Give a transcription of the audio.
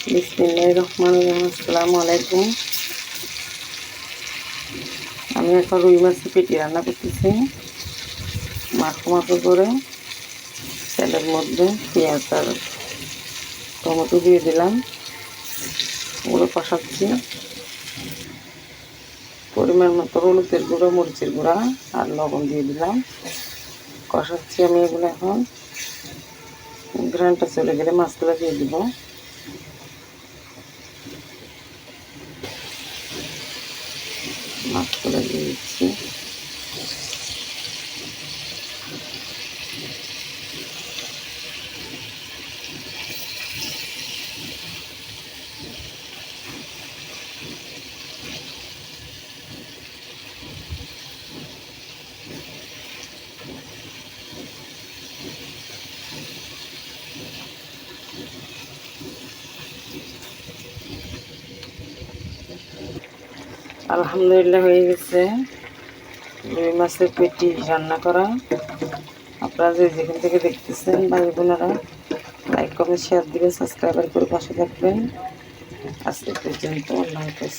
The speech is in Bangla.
বিসমিল্লাহির রহমানির রহিম। আসসালামু আলাইকুম। আমি এখন রুই মাছের পেটি রান্না করতেছি। মাখো মাখো করে তেলের মধ্যে পেঁয়াজ আর টমেটো দিয়ে দিলাম, ওগুলো কষাচ্ছি। পরিমাণ মতো হলুদের গুঁড়ো, মরিচের গুঁড়া আর লবণ দিয়ে দিলাম, কষাচ্ছি আমি এগুলো। এখন ঘ্রাণটা চলে গেলে মাছগুলো দিয়ে দিব। মাছগুলো দিয়ে দিচ্ছি। আলহামদুলিল্লাহ, হয়ে গেছে রুই মাছের পেটি রান্না করা। আপনারা যেখান থেকে দেখতেছেন ভাই বোনেরা, লাইক কমেন্ট শেয়ার দিবেন, সাবস্ক্রাইবার করে পাশে থাকবেন। আজকে পর্যন্ত, আল্লাহ হাফেজ।